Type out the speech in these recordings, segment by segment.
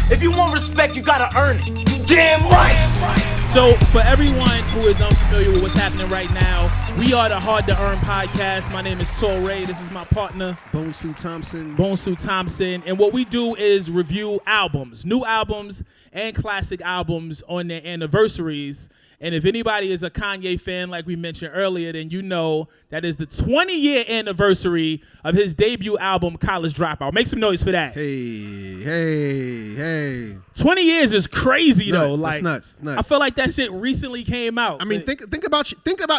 If you want respect, you gotta earn it. You damn right. So, for everyone who is unfamiliar with what's happening right now, we are the Hard to Earn podcast. My name is Torae. This is my partner, Bonsu Thompson. And what we do is review albums, new albums and classic albums on their anniversaries. And if anybody is a Kanye fan, like we mentioned earlier, then you know that is the 20-year anniversary of his debut album, College Dropout. Make some noise for that. Hey. 20 years is crazy, though. Like, that's nuts. I feel like that shit recently came out. I mean, think about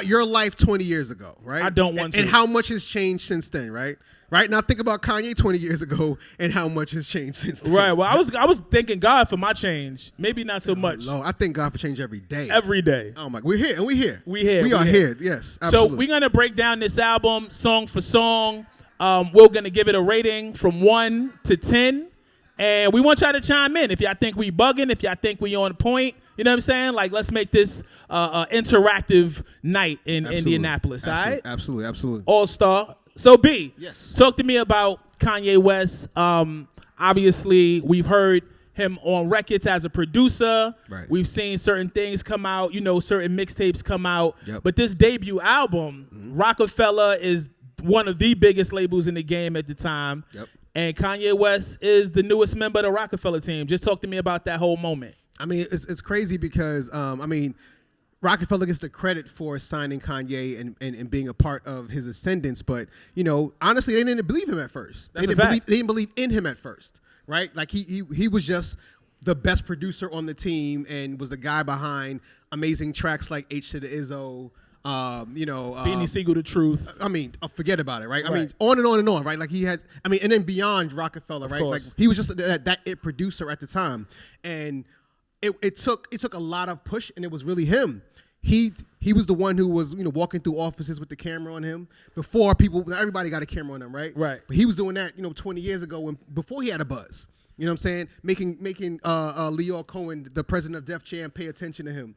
your life 20 years ago, right? I don't want to. And how much has changed since then, right? Right now, think about Kanye 20 years ago and how much has changed since then. Right. Well, I was thanking God for my change. Maybe not so much. Lord, I thank God for change every day. Every day. Oh my, we're here. We are here. Yes, So absolutely. we're gonna break down this album song for song. We're gonna give it a rating from 1 to 10, and we want y'all to chime in if y'all think we bugging, if y'all think we on point. You know what I'm saying? Like, let's make this interactive night in Indianapolis. All right? Absolutely. All-Star. So B, yes. Talk to me about Kanye West. Obviously, we've heard him on records as a producer. Right. We've seen certain things come out, certain mixtapes come out. Yep. But this debut album, Rockefeller is one of the biggest labels in the game at the time. Yep. And Kanye West is the newest member of the Rockefeller team. Just talk to me about that whole moment. I mean, it's crazy because, Rockefeller gets the credit for signing Kanye and being a part of his ascendance, but honestly, they didn't believe him at first. They didn't believe in him at first, right? Like he was just the best producer on the team and was the guy behind amazing tracks like H to the Izzo, Beanie Siegel, The Truth. I mean, forget about it, right? I mean, on and on, right? Like he had, and then beyond Rockefeller, right? Course. Like he was just that it producer at the time, and it took a lot of push, and it was really him. He was the one who was walking through offices with the camera on him before everybody got a camera on him, right? Right. But he was doing that 20 years ago before he had a buzz. You know what I'm saying? Making Leo Cohen, the president of Def Jam, pay attention to him.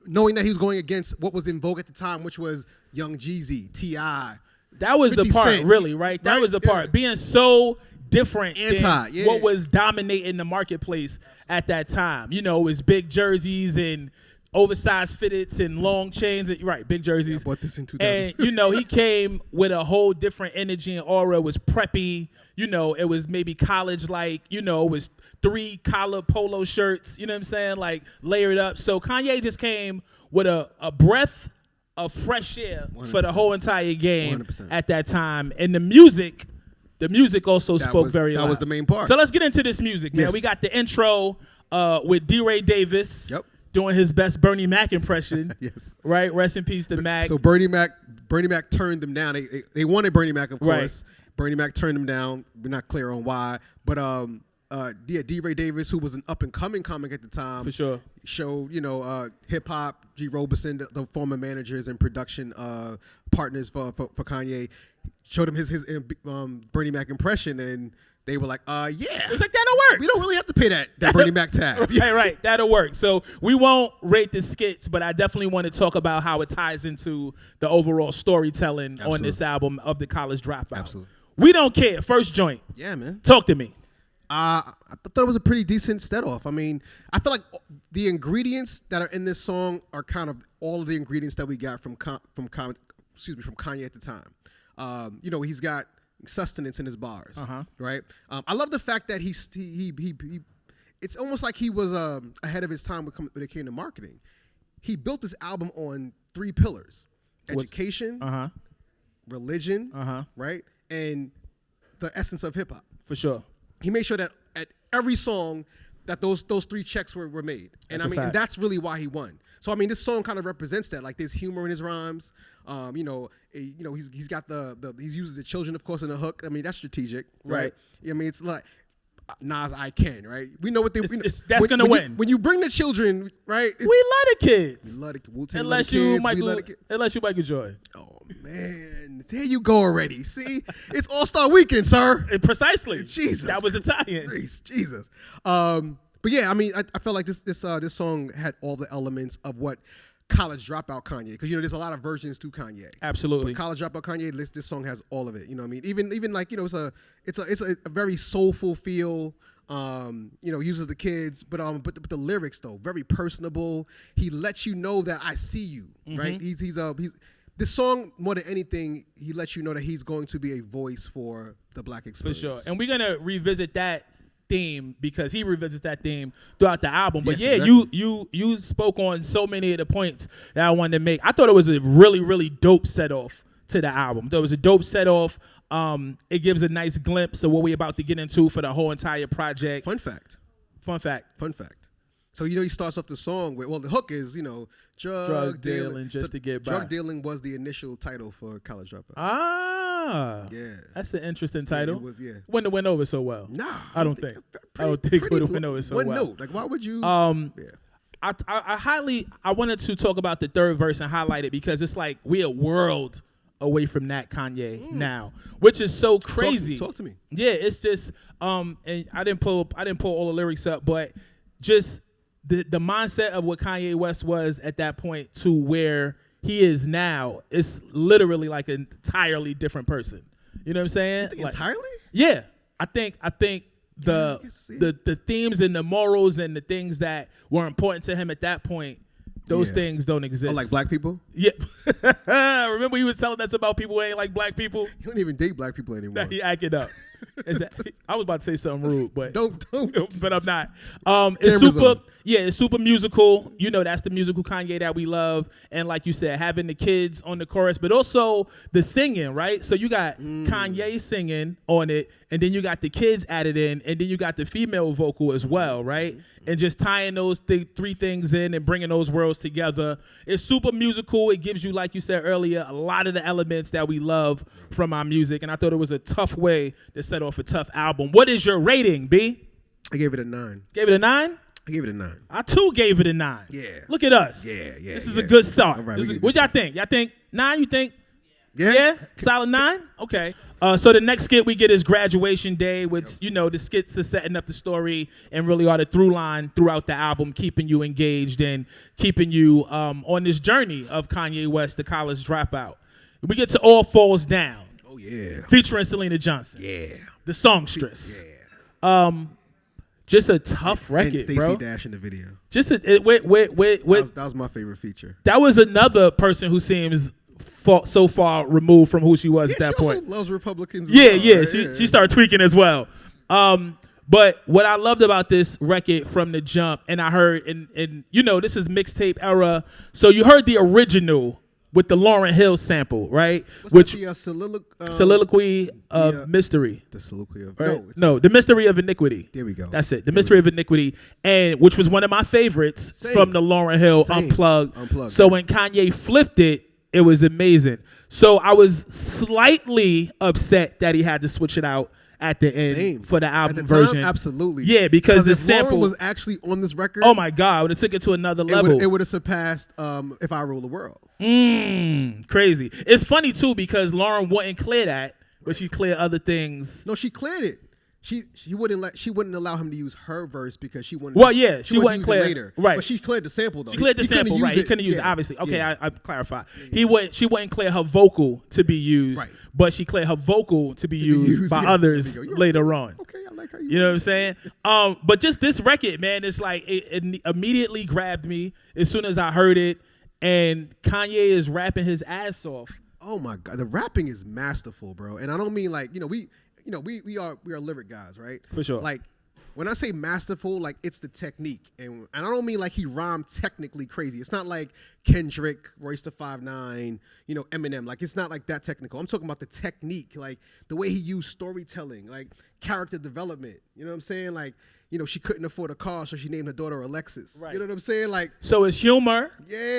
Knowing that he was going against what was in vogue at the time, which was Young Jeezy, T.I. That was the part, Cent. really, right? That was the part. Yeah. Being so different than yeah. what was dominating the marketplace at that time. It was big jerseys and oversized fitteds and long chains. Right, big jerseys. I bought this in 2000. And, he came with a whole different energy and aura. It was preppy. It was maybe college-like. It was 3 collar polo shirts, you know what I'm saying? Like, layered up. So Kanye just came with a breath of fresh air 100%. For the whole entire game 100%. At that time. And the music also spoke very loud. That was the main part. So let's get into this music, man. Yes. We got the intro with D-Ray Davis. Yep. Doing his best Bernie Mac impression. Yes. Right? Rest in peace to Mac. So Bernie Mac turned them down. They wanted Bernie Mac, of course. Right. Bernie Mac turned them down. We're not clear on why. But D-Ray Davis, who was an up-and-coming comic at the time. For sure. Showed, hip-hop, G. Robeson, the former managers and production partners for Kanye, showed him his Bernie Mac impression, and they were like, yeah. It was like, that'll work. We don't really have to pay that Bernie Mac tab. Right. That'll work. So we won't rate the skits, but I definitely want to talk about how it ties into the overall storytelling on this album of the College Dropout. Absolutely. We Don't Care. First joint. Yeah, man. Talk to me. I thought it was a pretty decent set-off. I mean, I feel like the ingredients that are in this song are kind of all of the ingredients that we got from Kanye at the time. He's got sustenance in his bars, right? I love the fact that he it's almost like he was ahead of his time when it came to marketing. He built this album on 3 pillars: education, religion, right, and the essence of hip hop. For sure. He made sure that at every song that those 3 checks were made. And and that's really why he won. So this song kind of represents that. Like, there's humor in his rhymes. He's got he uses the children, of course, in the hook. That's strategic, right? It's like Nas, I Can, right? We know what that's gonna win. When you bring the children, right? We love the kids. We love the Wu-Tang, unless you Michael Joy. Oh man, there you go already. See, it's All-Star Weekend, sir. Precisely. Jesus, that was the tie-in. Jesus. But yeah, I felt like this song had all the elements of what College Dropout Kanye, because there's a lot of versions to Kanye. Absolutely. But College Dropout Kanye, this song has all of it. You know what I mean? Even like it's a very soulful feel. Uses the kids, but the lyrics though very personable. He lets you know that I see you, right? He's this song more than anything. He lets you know that he's going to be a voice for the Black experience. For sure, and we're gonna revisit that theme because he revisits that theme throughout the album. But yes, yeah, exactly. you spoke on so many of the points that I wanted to make. I thought it was a really, really dope set off to the album. There was a dope set off. It gives a nice glimpse of what we're about to get into for the whole entire project. Fun fact. So he starts off the song with, the hook is drug dealing just to get by. Drug dealing was the initial title for College Dropout. Yeah, that's an interesting title. Yeah, it was, yeah. Wouldn't have went over so well. Nah, I don't think it would have went over so well. One note, like why would you? I wanted to talk about the third verse and highlight it because it's like we're a world away from that Kanye now, which is so crazy. Talk to me. Yeah, it's just and I didn't pull all the lyrics up, but just the mindset of what Kanye West was at that point to where he is now, it's literally like an entirely different person. You know what I'm saying? Entirely? Yeah. I think the themes and the morals and the things that were important to him at that point, those things don't exist. Oh, like black people? Yeah. Remember he was telling us about people who ain't like black people? You don't even date black people anymore. He acted up. I was about to say something rude, but don't. But I'm not. It's super musical. That's the musical Kanye that we love. And like you said, having the kids on the chorus, but also the singing, right? So you got Kanye singing on it, and then you got the kids added in, and then you got the female vocal as well, right? And just tying those three things in and bringing those worlds together. It's super musical. It gives you, like you said earlier, a lot of the elements that we love from our music. And I thought it was a tough way to set off a tough album. What is your rating, B? I gave it a 9. Gave it a 9? I gave it a 9. I too gave it a 9. Yeah. Look at us. Yeah. This is a good start. All right, What y'all think? Y'all think 9? You think? Yeah. Solid 9? Okay. So the next skit we get is Graduation Day, which, the skits are setting up the story and really are the through line throughout the album, keeping you engaged and keeping you on this journey of Kanye West, the college dropout. We get to All Falls Down. Oh, yeah. Featuring Selena Johnson. Yeah. The songstress. Yeah. Just a tough record, and Stacey bro. Dash in the video. That was my favorite feature. That was another person who seems so far removed from who she was at that point. She also loves Republicans. She started tweaking as well. But what I loved about this record from the jump, and I heard, and this is mixtape era, so you heard the original with the Lauryn Hill sample, right? Which the soliloquy of mystery. The soliloquy of the mystery of iniquity. There we go. That's it. The mystery of iniquity, and which was one of my favorites from the Lauryn Hill Unplugged. So when Kanye flipped it, it was amazing. So I was slightly upset that he had to switch it out at the end for the album version. Absolutely. Yeah, because the if sample Lauryn was actually on this record. Oh my God, I would have took it to another level. It would have surpassed If I Rule the World. Crazy. It's funny too because Lauryn wouldn't clear that, but she cleared other things. No, she cleared it. She wouldn't allow him to use her verse because she wouldn't. Well, yeah, she wouldn't clear later. Right, but she cleared the sample though. She cleared the sample, right? He couldn't use it, obviously. Okay, I clarify. She wouldn't clear her vocal to be used, right? But she cleared her vocal to be used by others later on. Okay, I like how you. You know what I'm saying? But just this record, man, it's like it immediately grabbed me as soon as I heard it, and Kanye is rapping his ass off. Oh my God, the rapping is masterful, bro. And I don't mean like we are lyric guys, right? For sure. Like when I say masterful, like it's the technique, and I don't mean like he rhymed technically crazy. It's not like Kendrick, Royce the 5'9", Eminem. Like it's not like that technical. I'm talking about the technique, like the way he used storytelling, like character development. You know what I'm saying? Like she couldn't afford a car, so she named her daughter Alexis. Right. You know what I'm saying? Like so it's humor,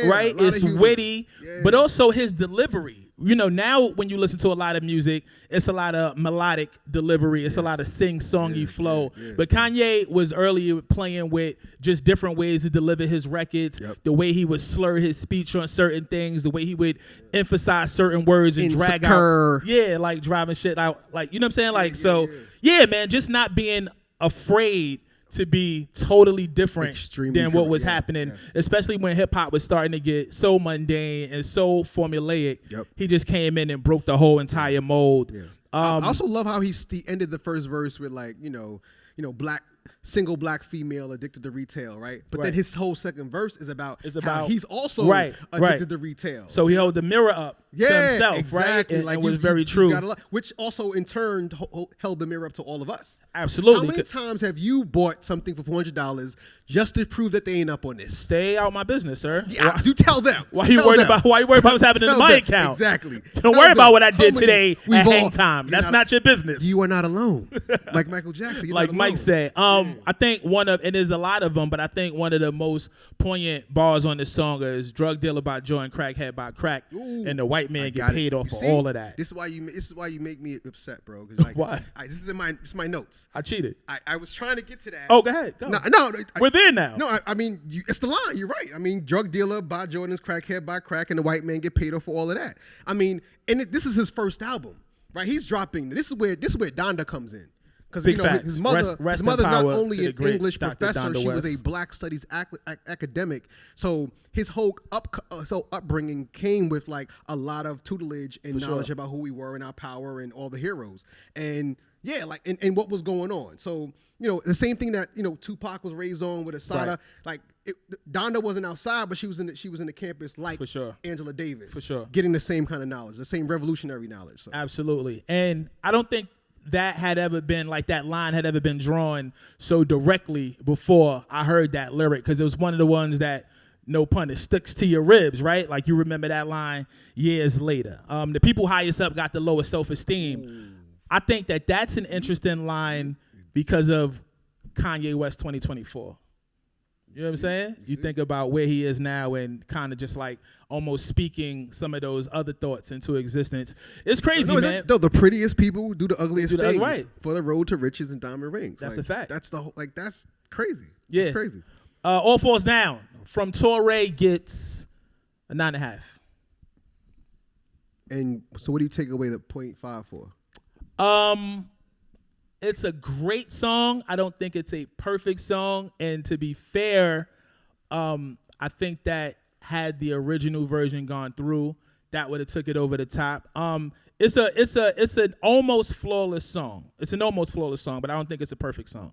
right? It's witty, but also his delivery. Now when you listen to a lot of music, it's a lot of melodic delivery. It's a lot of sing-songy flow. Yeah. But Kanye was earlier playing with just different ways to deliver his records, the way he would slur his speech on certain things, the way he would emphasize certain words and drag out. Yeah, like driving shit out. Like, you know what I'm saying? Like, man, just not being afraid to be totally different Extremely than what different, was yeah, happening, yes. especially when hip hop was starting to get so mundane and so formulaic. Yep. He just came in and broke the whole entire mold. Yeah. I also love how he ended the first verse with like, single black female addicted to retail, right? But then his whole second verse is about how he's also addicted to retail. So he held the mirror up to himself, exactly. right? Like it was very true. Which also in turn held the mirror up to all of us. Absolutely. How many times have you bought something for $400 just to prove that they ain't up on this? Stay out my business, sir. Yeah, you tell them. Why you worried about what's happening in my account? Exactly. Don't worry about what I did today at hang time. That's not your business. You are not alone. Like Michael Jackson. Like Mike said. I think and there's a lot of them, but I think one of the most poignant bars on this song is "Drug dealer by joy and crackhead by crack," and the white man get paid off for all of that. This is why you make me upset, bro. Like, why? This is my notes. I cheated. I was trying to get to that. Oh, go ahead. Go. No, we're there now. No, I mean it's the line. You're right. I mean, drug dealer by Jordans, crackhead by crack, and the white man get paid off for all of that. I mean, this is his first album, right? He's dropping. This is where Donda comes in. Because his mother's not only an English professor, she was a Black Studies academic. So his whole upbringing came with like a lot of tutelage and knowledge about who we were and our power and all the heroes. And yeah, like and what was going on. So the same thing that Tupac was raised on with Asada. Right. Like Donda wasn't outside, but she was in the campus like for sure. Angela Davis. For sure, getting the same kind of knowledge, the same revolutionary knowledge. So. Absolutely, and I don't think that line had ever been drawn so directly before I heard that lyric, because it was one of the ones that, no pun, it sticks to your ribs, right? Like you remember that line years later. The people highest up got the lowest self-esteem. I think that's an interesting line because of Kanye West 2024. You know what I'm saying? You think about where he is now and kind of just like almost speaking some of those other thoughts into existence. It's crazy, man. The prettiest people do the ugliest things right. for the road to riches and diamond rings. That's a fact. That's that's crazy. Yeah. That's crazy. All Falls Down from Torae gets a 9.5. And so what do you take away the 0.5 for? It's a great song. I don't think it's a perfect song. And to be fair, I think that had the original version gone through, that would have took it over the top. It's an almost flawless song. It's an almost flawless song, but I don't think it's a perfect song.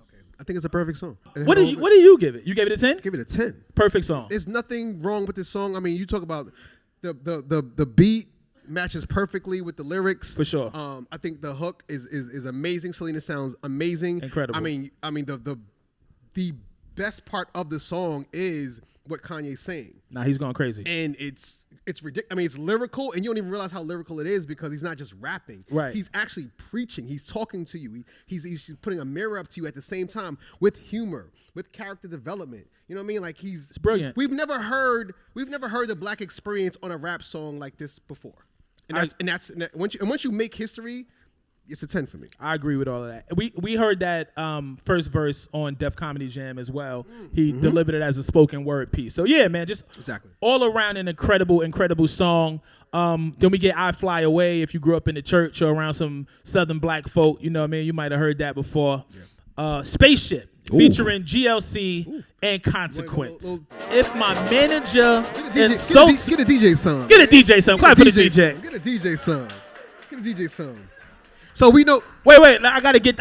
Okay, I think it's a perfect song. What do you give it? You gave it a 10? Give it a 10. Perfect song. There's nothing wrong with this song. I mean, you talk about the beat matches perfectly with the lyrics. For sure. I think the hook is amazing. Selena sounds amazing. Incredible. I mean the best part of the song is what Kanye's saying. Nah, he's going crazy. And it's ridiculous. I mean, it's lyrical, and you don't even realize how lyrical it is because he's not just rapping. Right. He's actually preaching. He's talking to you. He's putting a mirror up to you at the same time with humor, with character development. You know what I mean? Like it's brilliant. We've never heard the Black experience on a rap song like this before. And once you make history, it's a 10 for me. I agree with all of that. We heard that first verse on Def Comedy Jam as well. He delivered it as a spoken word piece. So yeah, man, just exactly all around an incredible song. Then we get I Fly Away. If you grew up in the church or around some Southern black folk, you know what I mean, you might have heard that before. Yeah. Spaceship. Featuring GLC and Consequence. If my manager insults, get a DJ song. Get a DJ song. Clap for the DJ. Get a DJ song. Get a DJ song. So we know. Wait. I gotta get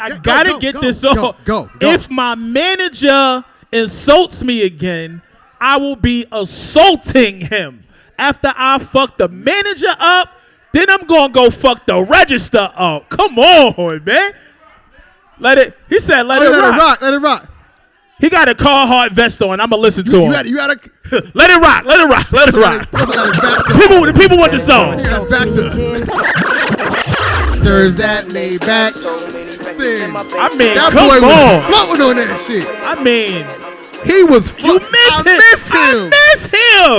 this off. Go. If my manager insults me again, I will be assaulting him. After I fuck the manager up, then I'm gonna go fuck the register up. Come on, man. Let it rock. Let it rock. He got a Carhartt vest on. I'm gonna listen to him. You gotta let it rock. People want the song. It's back to us. There's that laid back. I mean, that come boy on. was floating on that shit. I mean, he was floating. I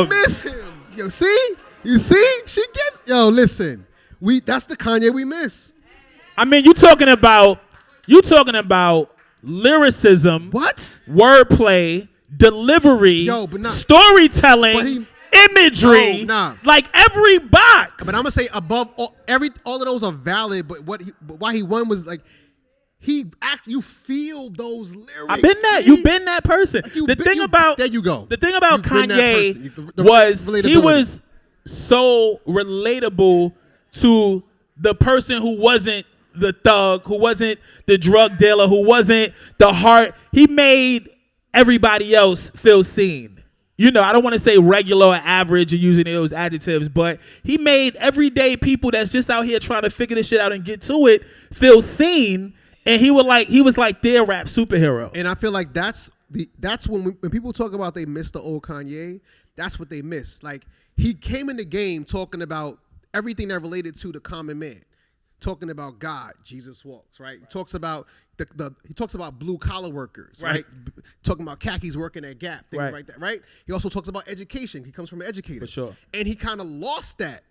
miss him. Yo, see? You see? She gets. Yo, listen. That's the Kanye we miss. I mean, you talking about lyricism, what? Wordplay, delivery, storytelling, imagery, like every box. But I'm gonna say above all of those are valid. But why he won was like you feel those lyrics. I've been that. You've been that person. Like the thing about there you go. The thing about You've been that Kanye person. The was he relatability. was so relatable to the person who wasn't the thug, who wasn't the drug dealer, who wasn't the heart. He made everybody else feel seen. You know, I don't want to say regular or average or using those adjectives, but he made everyday people that's just out here trying to figure this shit out and get to it feel seen. And he was like their rap superhero. And I feel like that's when people talk about they miss the old Kanye, that's what they miss. Like, he came in the game talking about everything that related to the common man. Talking about God, Jesus walks, right? He talks about he talks about blue collar workers, right? Talking about khakis working at Gap, things like that, right? He also talks about education. He comes from an educator. For sure. And he kind of lost that.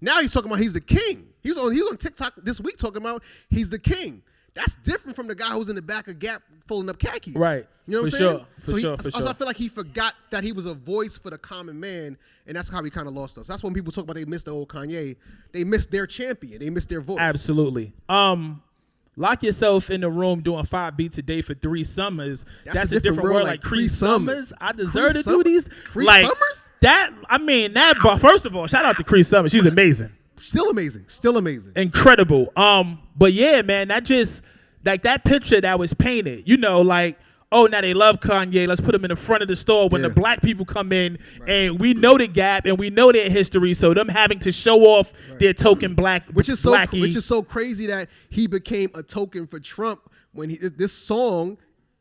Now he's talking about he's the king. He was on TikTok this week talking about he's the king. That's different from the guy who's in the back of Gap folding up khakis. Right. You know what I'm saying? For sure. So I feel like he forgot that he was a voice for the common man, and that's how he kind of lost us. That's when people talk about they missed the old Kanye. They missed their champion. They missed their voice. Absolutely. Lock yourself in the room doing 5 beats a day for 3 summers. That's a different world. Like Cree Summers. I deserve to do these. Cree Summers? But first of all, shout out to Cree Summers. She's amazing. Still amazing. Incredible. But yeah, man, that just like that picture that was painted, you know, like, oh, now they love Kanye. Let's put him in the front of the store when the black people come in, and we know the Gap and we know their history. So them having to show off their token which is so crazy that he became a token for Trump when this song.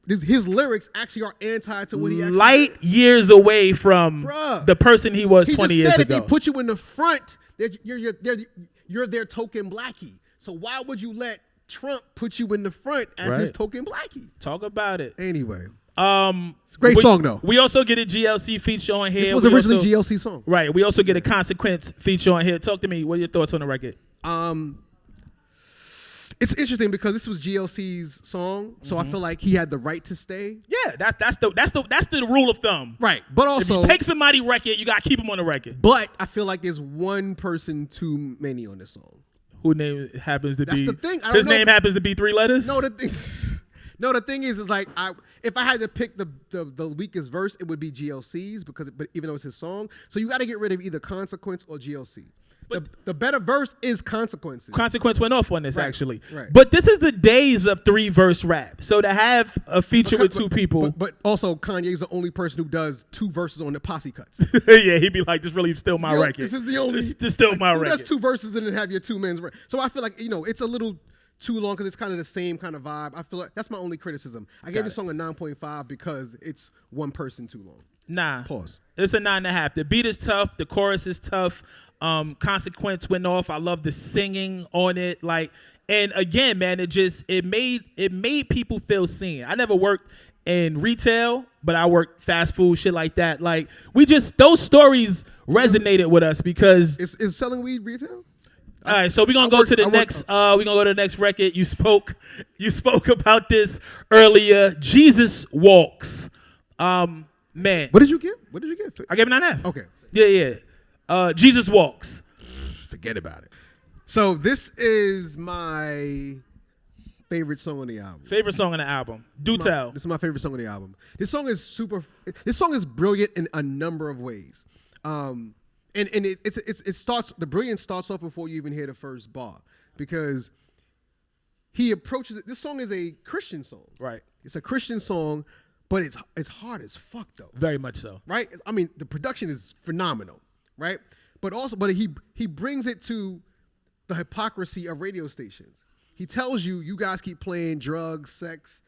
His lyrics actually are anti to what he actually light did. Years away from the person he was 20 years ago. If they put you in the front, you're their token blackie. So why would you let Trump put you in the front as his token blackie? Talk about it. Anyway, it's a great song though. We also get a GLC feature on here. This was originally GLC song. Right. We also get a Consequence feature on here. Talk to me. What are your thoughts on the record? It's interesting because this was GLC's song, so I feel like he had the right to stay. Yeah, that's the rule of thumb. Right, but also if you take somebody's record, you gotta keep him on the record. But I feel like there's one person too many on this song. Who name happens to be? That's the thing. His name happens to be 3 letters. No, the thing is like if I had to pick the weakest verse, it would be GLC's but even though it's his song, so you got to get rid of either Consequence or GLC. But the better verse is Consequences. Consequence went off on this actually. Right. But this is the days of 3-verse rap. So to have a feature with 2 people. But also Kanye's the only person who does 2 verses on the posse cuts. Yeah, he'd be like, this really still my record. This is the only. This still my record. Does 2 verses and then have your 2 men's. So I feel like, it's a little too long because it's kind of the same kind of vibe. I feel like that's my only criticism. I gave this song a 9.5 because it's one person too long. Nah. Pause. It's a 9.5. The beat is tough. The chorus is tough. Consequence went off. I love the singing on it. Like, and again, man, it made people feel seen. I never worked in retail, but I worked fast food, shit like that. Like, those stories resonated with us because is selling weed retail? All right, so we're gonna go to the next record. You spoke about this earlier. Jesus Walks. Man. What did you give? I gave it 9.5. Okay. Yeah. Jesus Walks. Forget about it. So this is my favorite song on the album. Do tell. This is my favorite song on the album. This song is brilliant in a number of ways. And it starts. The brilliance starts off before you even hear the first bar, because he approaches it. This song is a Christian song. Right. It's a Christian song, but it's hard as fuck though. Very much so. Right. I mean, the production is phenomenal. Right. But he brings it to the hypocrisy of radio stations. He tells you guys keep playing drugs, sex,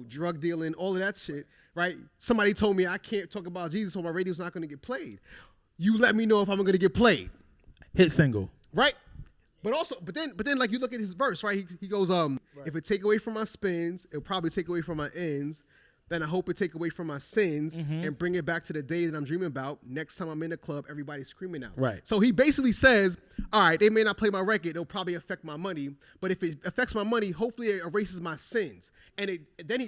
drug dealing, all of that shit. Right. Somebody told me I can't talk about Jesus, so my radio's not going to get played. You let me know if I'm going to get played. Hit single. Right. But then like you look at his verse, right? He goes, if it take away from my spins, it'll probably take away from my ends. Then I hope it take away from my sins and bring it back to the day that I'm dreaming about. Next time I'm in the club, everybody's screaming out. Right. So he basically says, all right, they may not play my record. It'll probably affect my money. But if it affects my money, hopefully it erases my sins. And then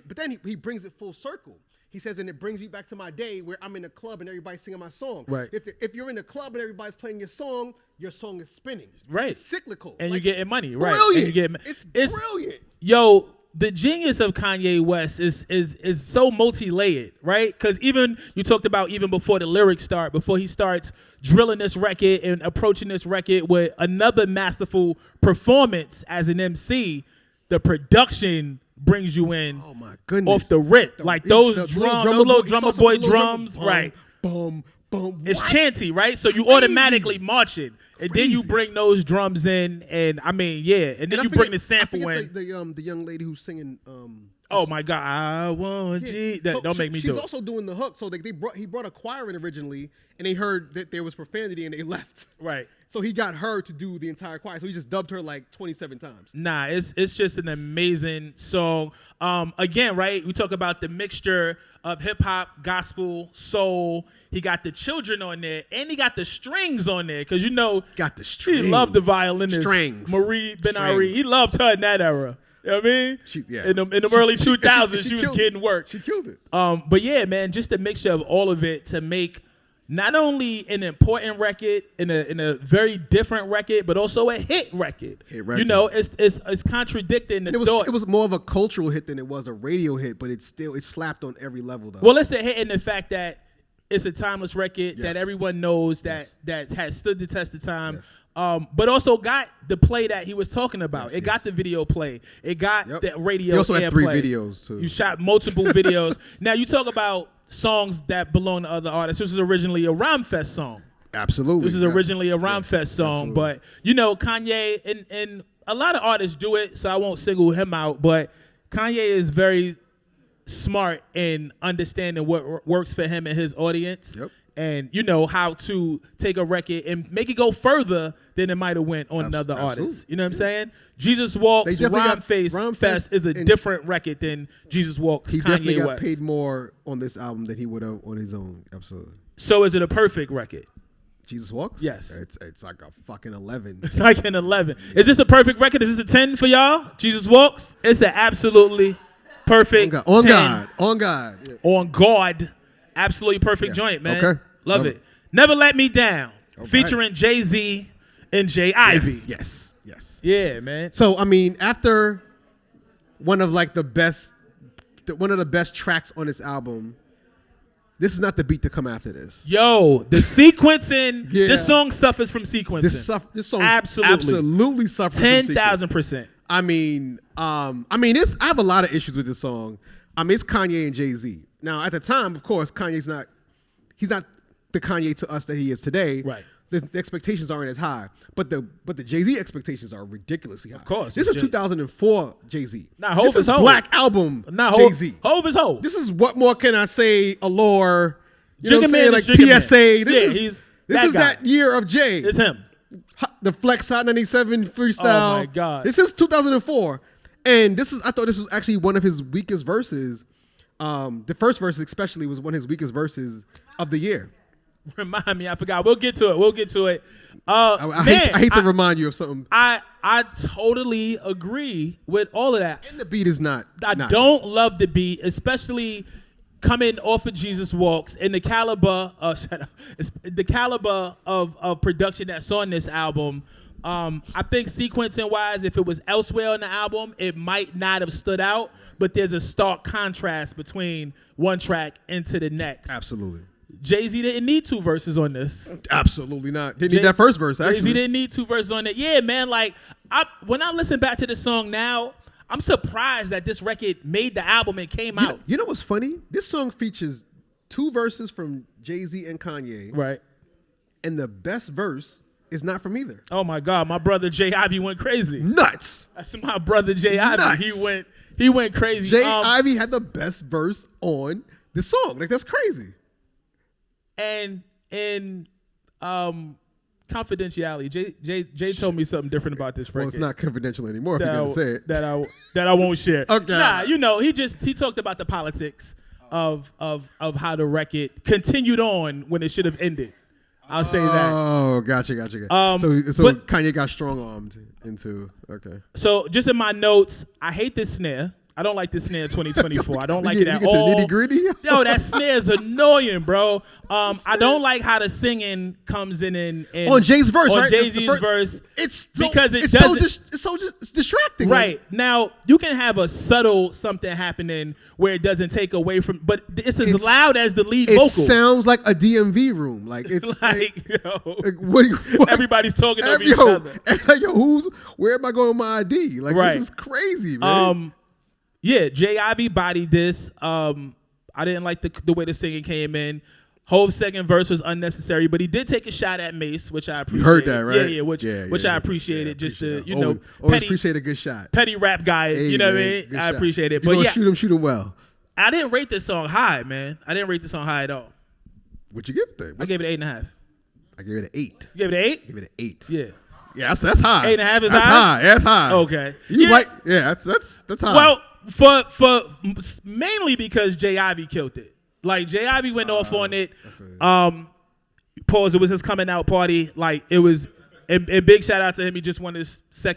he brings it full circle. He says, and it brings you back to my day where I'm in a club and everybody's singing my song. Right. If you're in a club and everybody's playing your song is spinning. Right. It's cyclical. And you're getting money. Right. Brilliant. And it's brilliant. Yo, the genius of Kanye West is so multi-layered, right? Because even you talked about even before the lyrics start, before he starts drilling this record and approaching this record with another masterful performance as an MC, the production brings you in. Oh my goodness! Off the rip, like those little drummer boy drums, right? Boom, boom. It's chanty, right? So you automatically march it, and then you bring those drums in, and I mean, yeah, and then you bring the sample in. The young lady who's singing. Oh my God, I want G. Don't make me do it. She's also doing the hook. So he brought a choir in originally, and they heard that there was profanity, and they left. Right. So he got her to do the entire choir. So he just dubbed her like 27 times. Nah, it's just an amazing song. Again, right? We talk about the mixture of hip hop, gospel, soul. He got the children on there, and he got the strings on there, because got the strings. He loved the violinist Strings. Marie Ben-Ari. He loved her in that era. You know what I mean? In the early 2000s, she was getting work. She killed it. But yeah, man, just a mixture of all of it to make not only an important record in a very different record, but also a hit record. It's contradicting the thought. It was more of a cultural hit than it was a radio hit, but it slapped on every level though. Well, it's a hit in the fact that it's a timeless record that everyone knows that has stood the test of time. Yes. But also got the play that he was talking about. It got the video play. It got the radio. He also had 3 play. videos too. You shot multiple videos. Now you talk about songs that belong to other artists. This was originally a Rhyme Fest song. Absolutely. This is originally a Rhyme Fest song, but Kanye and a lot of artists do it, so I won't single him out. But Kanye is very smart in understanding what works for him and his audience. Yep. And how to take a record and make it go further than it might have went on another artist. You know what I'm saying? Jesus Walks, Rhyme Fest is a different record than Jesus Walks. He Kanye definitely got West. paid more on this album than he would have on his own. Absolutely. So is it a perfect record? Jesus Walks? Yes. It's like a fucking 11. It's like an 11. Is this a perfect record? Is this a 10 for y'all? Jesus Walks? It's an absolutely perfect on 10. God. On God. Yeah. On God. Absolutely perfect joint, man. Okay. Love it. Never Let Me Down, featuring Jay-Z and Jay Ivy. Yes. Yeah, man. So, I mean, after one of the best tracks on this album, this is not the beat to come after this. Yo, the sequencing, this song suffers from sequencing. This song absolutely suffers 10,000%. I mean, I have a lot of issues with this song. I mean, it's Kanye and Jay-Z. Now, at the time, of course, he's not the Kanye to us that he is today. Right. The expectations aren't as high, but the Jay-Z expectations are ridiculously high. Of course. This is 2004 Jay-Z. Hov this is Hov. Black Album Jay-Z. Hov is Hov. This is What More Can I Say, Allure, you know what I'm saying? Like PSA. This is that year of Jay. It's him. The Flex Hot 97 freestyle. Oh my God. This is 2004. And I thought this was actually one of his weakest verses. The first verse especially was one of his weakest verses of the year. Remind me, I forgot. We'll get to it. I hate to remind you of something. I totally agree with all of that. And the beat is not. I don't love the beat, especially coming off of Jesus Walks and the caliber of production that's on this album. I think sequencing wise, if it was elsewhere on the album, it might not have stood out. But there's a stark contrast between one track into the next. Absolutely. Jay-Z didn't need 2 verses on this. Absolutely not. Didn't need that first verse, actually. Jay-Z didn't need 2 verses on it. Yeah, man, when I listen back to the song now, I'm surprised that this record made the album and came out. You know what's funny? This song features 2 verses from Jay-Z and Kanye. Right. And the best verse is not from either. Oh, my God. My brother Jay Ivy went crazy. Nuts. That's my brother Jay Ivy. He went crazy. Jay Ivy had the best verse on this song. That's crazy. And in confidentiality, Jay told me something different about this record. Well, it's not confidential anymore if you're going to say it. That I won't share. Okay. Nah, he talked about the politics of how the record continued on when it should have ended. I'll say that. Oh, gotcha. So Kanye got strong-armed into, okay. So just in my notes, I hate this snare. I don't like the snare in 2024. I don't like We it get at to the all. nitty-gritty? Yo, that snare is annoying, bro. I don't like how the singing comes in on Jay's verse, on right? Jay-Z's verse. It's because it's it's distracting. Right. Now, you can have a subtle something happening where it doesn't take away from, but it's as loud as the lead vocal. It sounds like a DMV room. Like it's what everybody's talking over each other. Like, yo, where am I going with my ID? Like, this is crazy, man. Yeah, Jay Ivy bodied this. I didn't like the way the singing came in. Hove's second verse was unnecessary, but he did take a shot at Mace, which I appreciate. You heard that, right? Yeah, which I appreciated. Just to, always petty, appreciate a good shot. Petty rap guy, hey, you know man, what I mean? I appreciate it. But yeah, shoot him well. I didn't rate this song high, man. I didn't rate this song high at all. What'd you give it then? I gave it 8.5. I gave it an 8. You gave it an 8? Give it an 8. Yeah. Yeah, that's high. 8.5 is that's high. Yeah, that's high. Okay. That's high. Well, for mainly because Jay Ivy killed it. Like Jay Ivy went off on it. Pause. It was his coming out party. Like it was, and big shout out to him. He just won his third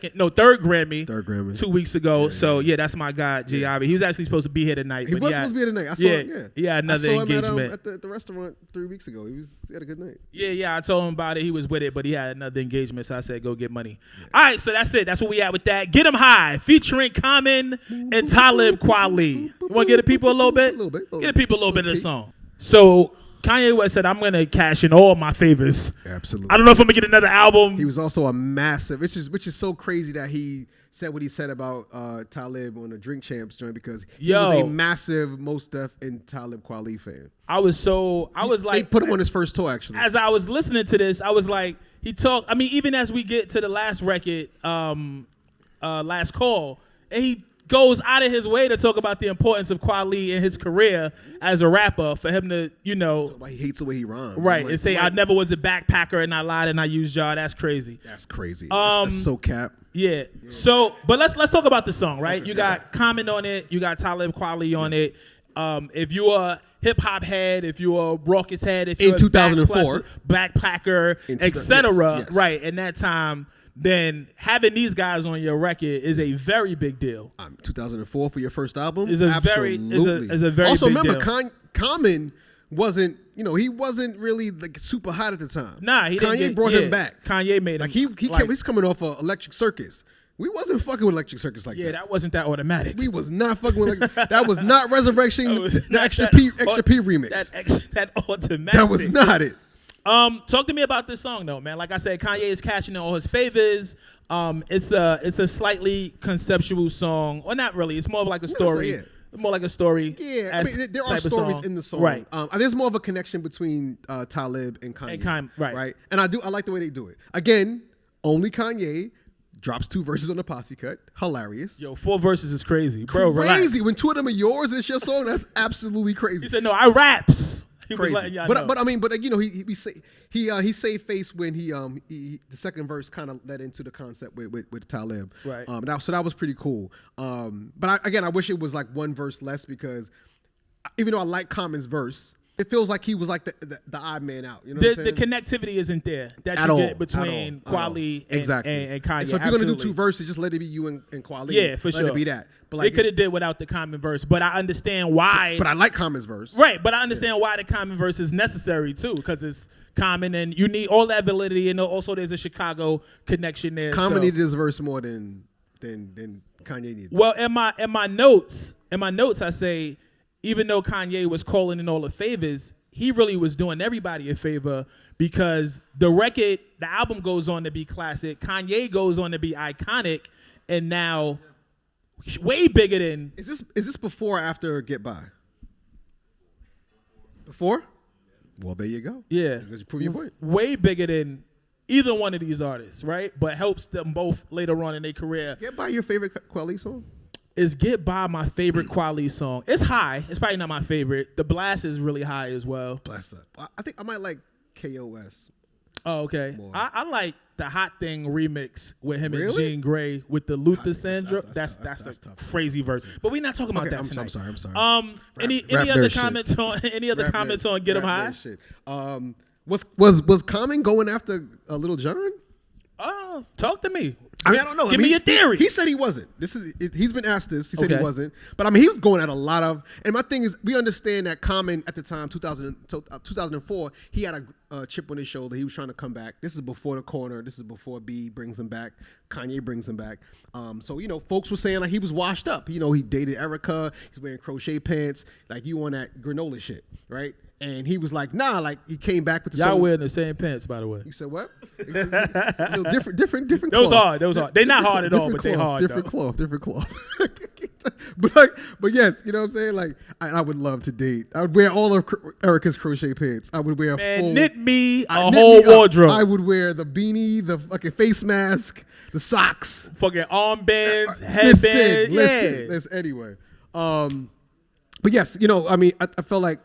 Grammy. 2 weeks ago. Yeah, that's my guy, Jay Ivy. He was actually supposed to be here tonight. He was supposed to be here tonight. I saw him. Yeah, he had another engagement at the restaurant 3 weeks ago. He had a good night. Yeah. I told him about it. He was with it, but he had another engagement. So I said, go get money. Yeah. All right, so that's it. That's what we at with that. Get 'Em High, featuring Common and Talib Kweli. You want to get the people a little bit? Get the people a little bit of the song. So Kanye West said, I'm going to cash in all my favors. Absolutely. I don't know if I'm going to get another album. He was also a massive, which is so crazy that he said what he said about Talib on the Drink Champs joint, because he was a massive Mos Def and Talib Kweli fan. They put him on his first tour, actually. As I was listening to this, I was like, even as we get to the last record, Last Call, and he goes out of his way to talk about the importance of Kweli in his career as a rapper, for him to, he hates the way he rhymes. Right, and say, I never was a backpacker and I lied and I used y'all. That's crazy. That's crazy. That's so cap. Yeah. So, but let's talk about the song, right? You got Common on it. You got Talib Kweli on it. If you're a hip hop head, if you're a raucous head, if you're in 2004, backpacker, etc., yes. right? In that time, then having these guys on your record is a very big deal. 2004 for your first album is a very also big remember deal. Common wasn't he wasn't really like super hot at the time. Nah, Kanye brought him back. Kanye made him he's coming off of Electric Circus. We wasn't fucking with Electric Circus like that. Yeah, that wasn't that automatic. We was not fucking with that was not Resurrection, the Extra P remix. That automatic. That was not it. Talk to me about this song though, man. Like I said, Kanye is cashing in all his favors. It's a slightly conceptual song, or not really. It's more of like a story. More like a story. Yeah, I mean, there are stories in the song. Right. There's more of a connection between Talib and Kanye. Right. And I like the way they do it. Again, only Kanye drops 2 verses on the posse cut. Hilarious. Yo, 4 verses is crazy, bro. Crazy. Relax. When 2 of them are yours and it's your song, that's absolutely crazy. He said, "No, I raps." He crazy. was letting y'all know. But I mean, he saved face when the second verse kind of led into the concept with Talib. Right. So that was pretty cool. But I wish it was like 1 verse less, because even though I like Common's verse, it feels like he was like the odd man out. You know what I'm saying? The connectivity isn't there that at you all, get between Kweli and Kanye. So if you're gonna do 2 verses, just let it be you and Kweli. Yeah, for sure. Let it be that. But like, they could have did without the Common verse, but I understand why. But I like Common's verse. Right, but I understand why the Common verse is necessary too, because it's Common and you need all that validity, and also there's a Chicago connection there. Common needed his verse more than Kanye needed. Well, in my notes, I say, even though Kanye was calling in all the favors, he really was doing everybody a favor, because the album goes on to be classic. Kanye goes on to be iconic, and now way bigger than. Is this before or after Get By? Before? Well, there you go. Yeah. Because you prove your point. Way bigger than either one of these artists, right? But helps them both later on in their career. Get By your favorite Kweli song? Is Get By my favorite Kweli song? It's high. It's probably not my favorite. The Blast is really high as well. Blast up. I think I might like KOS. Oh, okay. I like the Hot Thing remix with him and Really? Jean Grey with the Luther Syndrome. That's a tough. crazy verse. But we're not talking about that I'm tonight. sorry. Any Rap other nerd comments shit. on Get 'Em High? Shit. Was Common going after Little John? Talk to me. I mean, I don't know. Give me your theory. He said he wasn't. He's been asked this. He said he Okay. wasn't. But I mean, he was going at a lot of. And my thing is, we understand that Common at the time, 2004, he had a chip on his shoulder. He was trying to come back. This is before the corner. This is before B brings him back. Kanye brings him back. So folks were saying like he was washed up. He dated Erica. He's wearing crochet pants. Like you on that granola shit, right? And he was like, nah, like he came back with the Y'all song. wearing the same pants, by the way. You said what? It's a little different Those cloth. are. They're not hard at all, but they hard. Different though. cloth. but yes, you know what I'm saying? Like I would love to date. I would wear all of Erica's crochet pants. I would wear knit me a whole wardrobe. I would wear the beanie, the fucking face mask, the socks, fucking armbands, headbands. Listen. Anyway, but yes, I mean, I felt like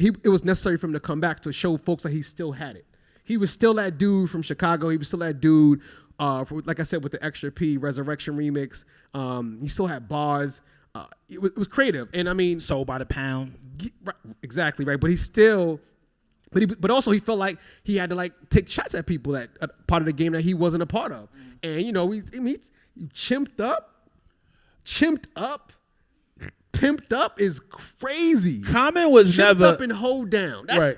it was necessary for him to come back to show folks that he still had it. He was still that dude from Chicago. He was still that dude, like I said, with the Extra P Resurrection remix. He still had bars. It was creative, and I mean, sold by the pound. Exactly right. But he still, but also he felt like he had to like take shots at people that part of the game that he wasn't a part of. And he chimped up. Pimped up is crazy. Common was Chimped never up and hold down. That's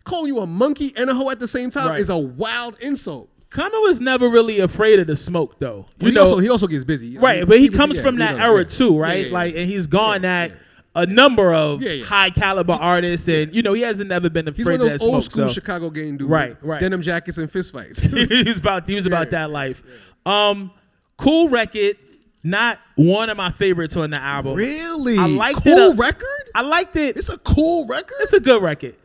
calling you a monkey and a hoe at the same time Right. is a wild insult. Common was never really afraid of the smoke, though. He also gets busy, right? But he comes from that era too, right? Like, and he's gone at a number of high caliber artists, and he hasn't never been afraid He's one of of that those old smoke, school so. Chicago gang dudes, Right. denim jackets and fist fights. he was about that life. Cool record. Not one of my favorites on the album. Really? I liked cool it. Record? I liked it. It's a cool record? It's a good record.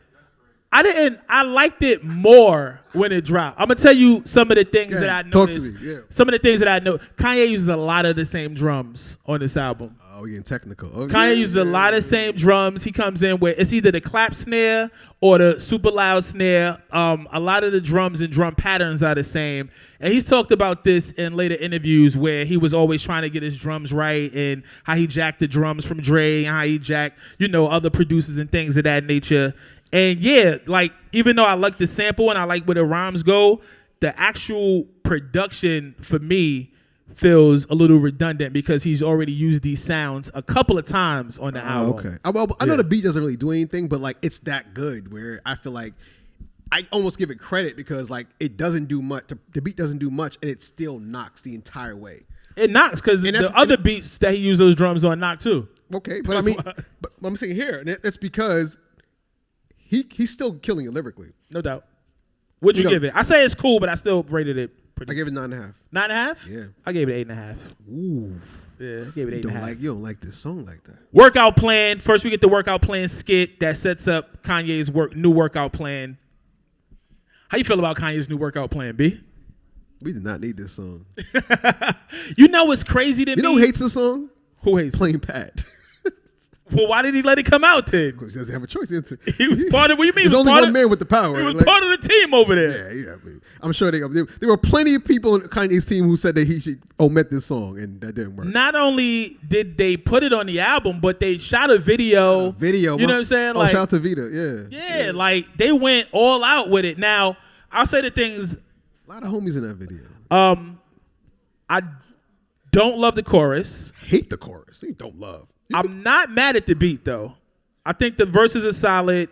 I liked it more when it dropped. I'm gonna tell you some of the things that I noticed. Talk to me. Yeah. Some of the things that I know. Kanye uses a lot of the same drums on this album. Oh, we're getting technical. Oh, Kanye uses a lot of same drums. He comes in with it's either the clap snare or the super loud snare. A lot of the drums and drum patterns are the same. And he's talked about this in later interviews where he was always trying to get his drums right and how he jacked the drums from Dre and how he jacked, other producers and things of that nature. And yeah, like even though I like the sample and I like where the rhymes go, the actual production for me feels a little redundant because he's already used these sounds a couple of times on the album. Okay. I know the beat doesn't really do anything, but like it's that good where I feel like I almost give it credit because like it doesn't do much. The beat doesn't do much, and it still knocks the entire way. It knocks because the other beats that he used those drums on knock too. Okay, but I mean, but I'm saying here, and it's because he's still killing it lyrically. No doubt. What'd you give it? I say it's cool, but I still rated it. I gave it 9.5. 9.5? Yeah. I gave it 8.5. Ooh. Yeah, I gave it 8.5. You don't like this song like that. Workout plan. First, we get the workout plan skit that sets up Kanye's new workout plan. How you feel about Kanye's new workout plan, B? We did not need this song. You know what's crazy to me? You know who hates the song? Who hates it? Plain Pat. Well, why did he let it come out then? Because he doesn't have a choice. He was part of. What do you mean? There's only one man with the power. He was part of the team over there. Yeah. I mean, I'm sure there were plenty of people in Kanye's team who said that he should omit this song, and that didn't work. Not only did they put it on the album, but they shot a video. You know what I'm saying? Like, shout out to Vita. Yeah. Yeah, like they went all out with it. Now, I'll say the things. A lot of homies in that video. I don't love the chorus. Hate the chorus. You don't love. I'm not mad at the beat though. I think the verses are solid.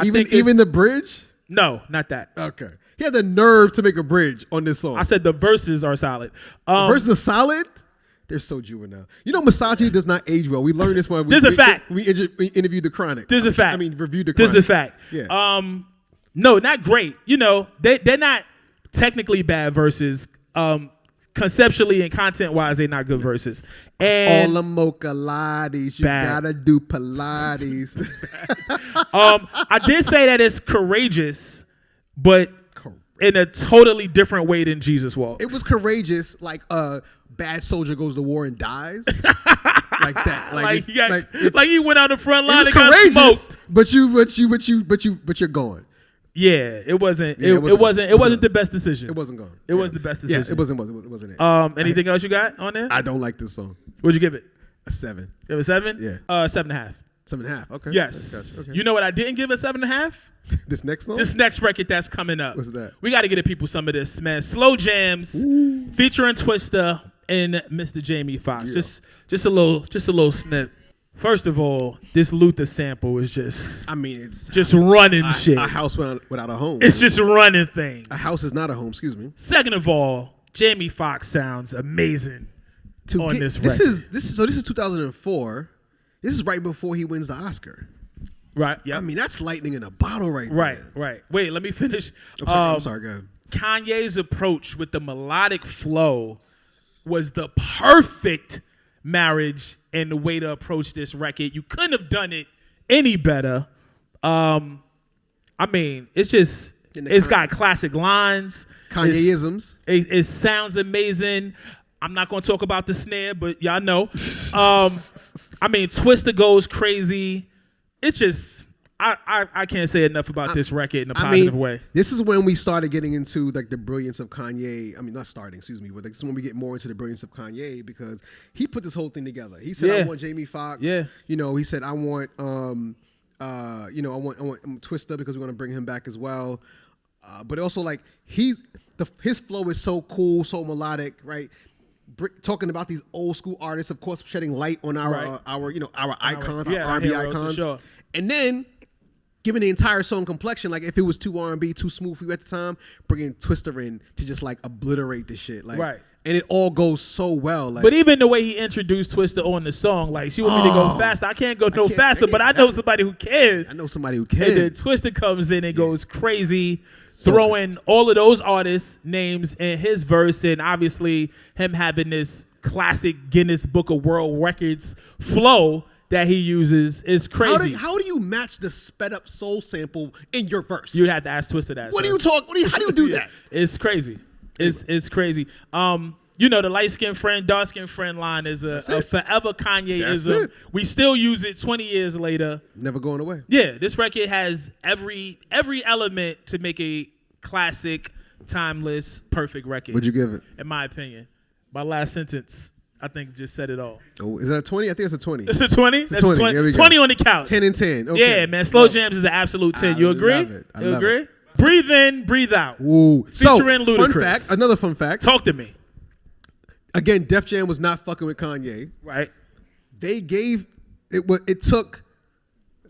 Even the bridge? No, not that. Okay. He had the nerve to make a bridge on this song. I said the verses are solid. The verses are solid? They're so juvenile. Misogyny does not age well. We learned this when There's a fact. We interviewed the Chronic. There's a fact. Reviewed the Chronic. There's a fact. Yeah. No, not great. They're not technically bad verses. Conceptually and content-wise, they're not good verses. And all the mocha laddies, you gotta do Pilates. I did say that it's courageous, but in a totally different way than Jesus Walks. It was courageous, like a bad soldier goes to war and dies, like that. Like he went out the front line. It was and courageous, got smoked. but you're going. Yeah, it wasn't. Yeah, it wasn't the best decision. It wasn't going. It wasn't the best decision. Yeah, it wasn't it. Anything else you got on there? I don't like this song. What'd you give it? A 7. It was 7. Yeah. 7.5. 7.5. Okay. Yes. Okay. You know what I didn't give a 7.5? This next song? This next record that's coming up. What's that? We got to get the people some of this, man. Slow Jams featuring Twista and Mr. Jamie Foxx. Yeah. Just a little snip. First of all, this Luther sample is just it's just running shit. A house without a home. It's just running things. A house is not a home. Excuse me. Second of all, Jamie Foxx sounds amazing on this record. This is 2004. This is right before he wins the Oscar. Right. Yeah. That's lightning in a bottle right there. Right. Wait, let me finish. I'm sorry, go ahead. Kanye's approach with the melodic flow was the perfect marriage and the way to approach this record. You couldn't have done it any better. It's got classic lines. Kanye-isms. It sounds amazing. I'm not going to talk about the snare, but y'all know. Twista goes crazy. It's just, I can't say enough about this record in a positive way. This is when we started getting into like the brilliance of Kanye. Not starting, excuse me, but this is when we get more into the brilliance of Kanye because he put this whole thing together. He said, I want Jamie Foxx. Yeah. He said, I want, I want Twista because we want to bring him back as well. But also like his flow is so cool, so melodic, right? Talking about these old school artists, of course, shedding light on our icons, our R&B icons, sure. And then giving the entire song complexion. Like if it was too R&B, too smooth for you at the time, bringing Twista in to just like obliterate the shit, like right. And it all goes so well. Like, but even the way he introduced Twista on the song, like she want me to go faster. I can't go no faster, but I know somebody who can. I know somebody who can. And then Twista comes in and goes crazy, throwing all of those artists' names in his verse, and obviously him having this classic Guinness Book of World Records flow that he uses is crazy. How do you match the sped up soul sample in your verse? You have to ask Twista that. What do you talk? How do you do that? It's crazy. It's crazy. The light-skinned friend, dark-skinned friend line is a forever Kanye-ism. We still use it 20 years later. Never going away. Yeah, this record has every element to make a classic, timeless, perfect record. What'd you give it? In my opinion. My last sentence, I think, just said it all. Oh, is that a 20? I think it's a 20. It's a 20? It's a 20. 20 on the couch. 10 and 10. Okay. Yeah, man. Slow Jams is an absolute 10. You agree? Love it. You agree? It. Breathe in, breathe out. Ooh. Featuring Ludacris. Another fun fact. Talk to me. Again, Def Jam was not fucking with Kanye. Right. They gave it took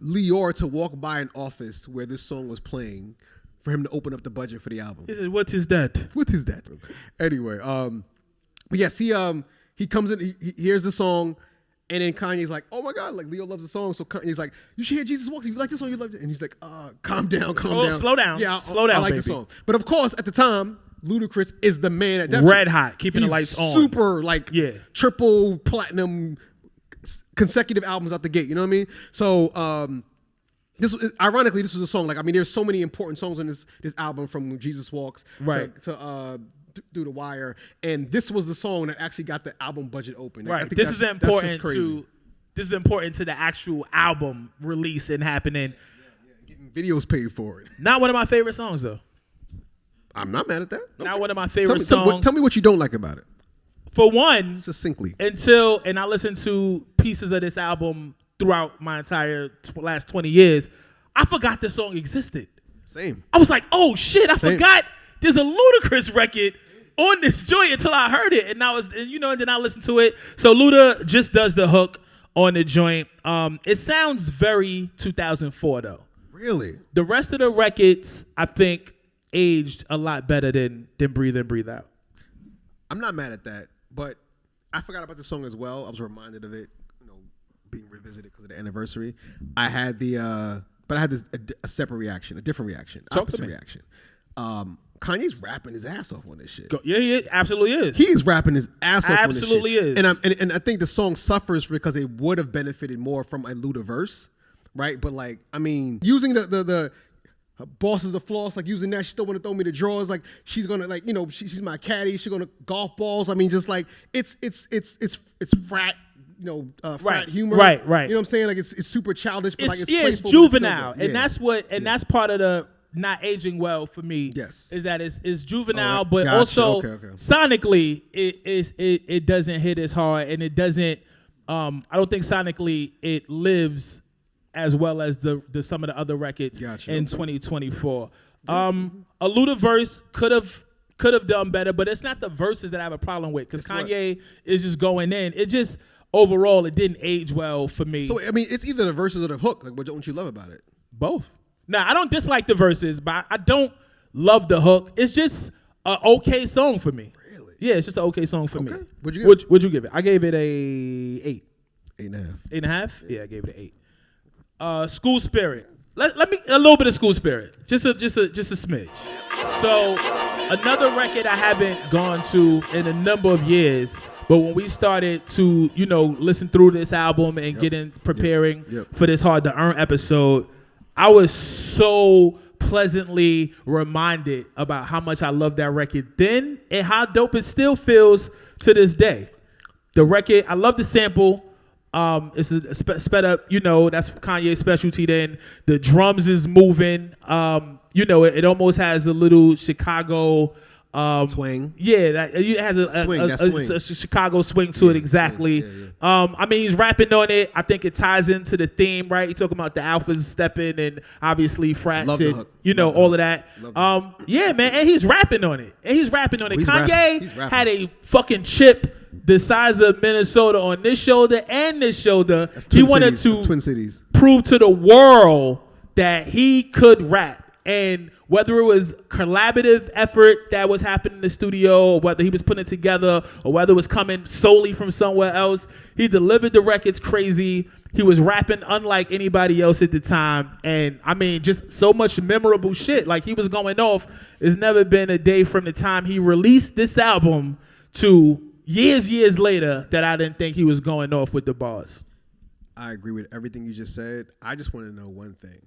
Lior to walk by an office where this song was playing for him to open up the budget for the album. What is that? What is that? Anyway, but yes, he comes in, he hears the song, and then Kanye's like, "Oh my God!" Like Leo loves the song, so Kanye's like, "You should hear Jesus Walks. You like this song? You love it?" And he's like, "Calm down, calm down, slow down, yeah, slow down, I like baby. the song." But of course, at the time, Ludacris is the man at Def Red Jam. hot, keeping the lights on. Super triple platinum consecutive albums out the gate. You know what I mean? So ironically, this was a song. Like there's so many important songs on this album, from Jesus Walks to Do the Wire, and this was the song that actually got the album budget open. Right. This is important to the actual album release and happening. Getting videos paid for it. Not one of my favorite songs though. I'm not mad at that. Okay. Not one of my favorite songs. Tell me what you don't like about it. For one, succinctly. And I listened to pieces of this album throughout my entire last 20 years. I forgot this song existed. Same. I was like, oh shit, I forgot there's a Ludacris record on this joint until I heard it. And then I listened to it. So Luda just does the hook on the joint. It sounds very 2004 though. Really? The rest of the records, I think, aged a lot better than Breathe In, Breathe Out. I'm not mad at that, but I forgot about the song as well. I was reminded of it, being revisited because of the anniversary. I had a separate reaction, a different reaction, opposite reaction. Kanye's rapping his ass off on this shit. Yeah, he absolutely is. He's rapping his ass off on this shit. Absolutely is. And I think the song suffers because it would have benefited more from a Luda verse, right? But using the boss is the floss, using that, she still want to throw me the drawers, she's gonna she's my caddy, she's gonna golf balls. It's frat. Frat humor. Right. You know what I'm saying? It's super childish, but it's it's juvenile, and that's part of the not aging well for me. Yes, is that it's juvenile, but also sonically it doesn't hit as hard, and it doesn't. I don't think sonically it lives as well as the some of the other records Gotcha. in 2024. A Ludaverse could have done better, but it's not the verses that I have a problem with because Kanye is just going in. It just overall it didn't age well for me. So I mean, it's either the verses or the hook. Like, what don't you love about it? Both. Now I don't dislike the verses, but I don't love the hook. It's just an okay song for me. Really? Yeah, it's just an okay song for me. What'd you give it? What'd you give it? I gave it a 8. 8.5. 8.5? Yeah, I gave it an 8. School Spirit. Let me a little bit of School Spirit. Just a smidge. So another record I haven't gone to in a number of years, but when we started to, listen through this album and preparing for this Hard to Earn episode, I was so pleasantly reminded about how much I loved that record then and how dope it still feels to this day. The record, I love the sample. It's a sped up, that's Kanye's specialty then. The drums is moving. It almost has a little Chicago Twang. Yeah, it has a Chicago swing to it, exactly. Swing. Yeah. I mean, he's rapping on it. I think it ties into the theme, right? He's talking about the alphas stepping and obviously frats and, all of that. Yeah, man, and he's rapping on it. Kanye had a fucking chip the size of Minnesota on this shoulder and this shoulder. He wanted to Twin Cities. Prove to the world that he could rap. And whether it was collaborative effort that was happening in the studio, or whether he was putting it together, or whether it was coming solely from somewhere else, he delivered the records crazy. He was rapping unlike anybody else at the time. And I mean, just so much memorable shit. Like, he was going off. There's never been a day from the time he released this album to years later that I didn't think he was going off with the bars. I agree with everything you just said. I just want to know one thing.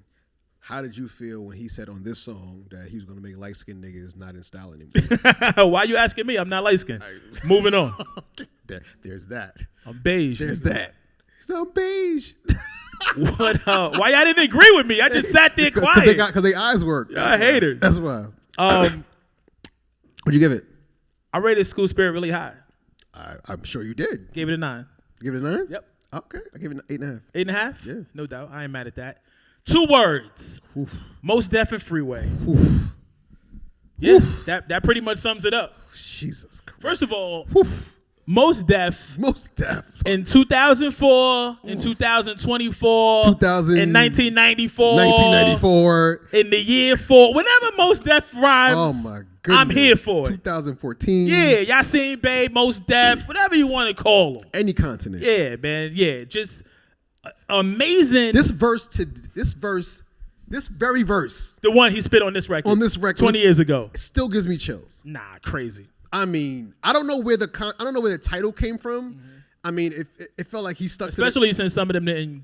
How did you feel when he said on this song that he was going to make light-skinned niggas not in style anymore? Why you asking me? I'm not light-skinned. Moving on. There's that. I'm beige. There's that. So I'm beige. What? Why y'all didn't agree with me? I just sat there quiet. Because their eyes work. Y'all haters. That's why. What'd you give it? I rated School Spirit really high. I'm sure you did. Gave it a 9. Give it a 9? Yep. Okay. I gave it an 8.5. 8.5? Yeah. No doubt. I ain't mad at that. 2 words. Oof. Most Def and Freeway. Oof. Yeah, oof. That pretty much sums it up. Jesus Christ. First of all, Most Def. In 2004, in 2024, in 1994, in the year 4, whenever Most Def rhymes, oh my goodness, I'm here for it. 2014. Yeah, y'all seen Babe, Most Def, whatever you want to call them. Any continent. Yeah, man. Yeah, just amazing. This very verse. The one he spit on this record. 20 years ago. Still gives me chills. Nah, crazy. I mean, I don't know where the title came from. Mm-hmm. I mean, it felt like he stuck especially since some of them didn't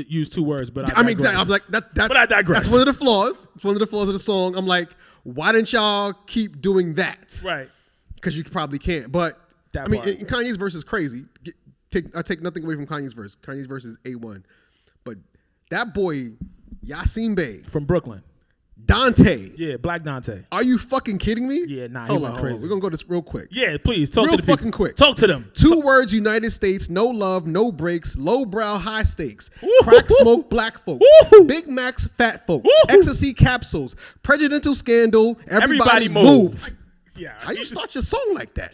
use 2 words, but I mean, exactly. I was like, but I digress. That's one of the flaws. It's one of the flaws of the song. I'm like, why didn't y'all keep doing that? Right. Because you probably can't. But that I mean, and Kanye's verse is crazy. I take nothing away from Kanye's verse. Kanye's verse is A1. But that boy, Yasin Bey. From Brooklyn. Dante. Yeah, Black Dante. Are you fucking kidding me? Yeah, nah, hold he on, went crazy. We're going to go this real quick. Yeah, please. Talk real to the people. fucking quick. Talk to them. 2 words, United States, no love, no breaks, low brow, high stakes, crack smoke, black folks, Big Macs, fat folks, ecstasy capsules, presidential scandal, everybody move. Yeah. How you start your song like that?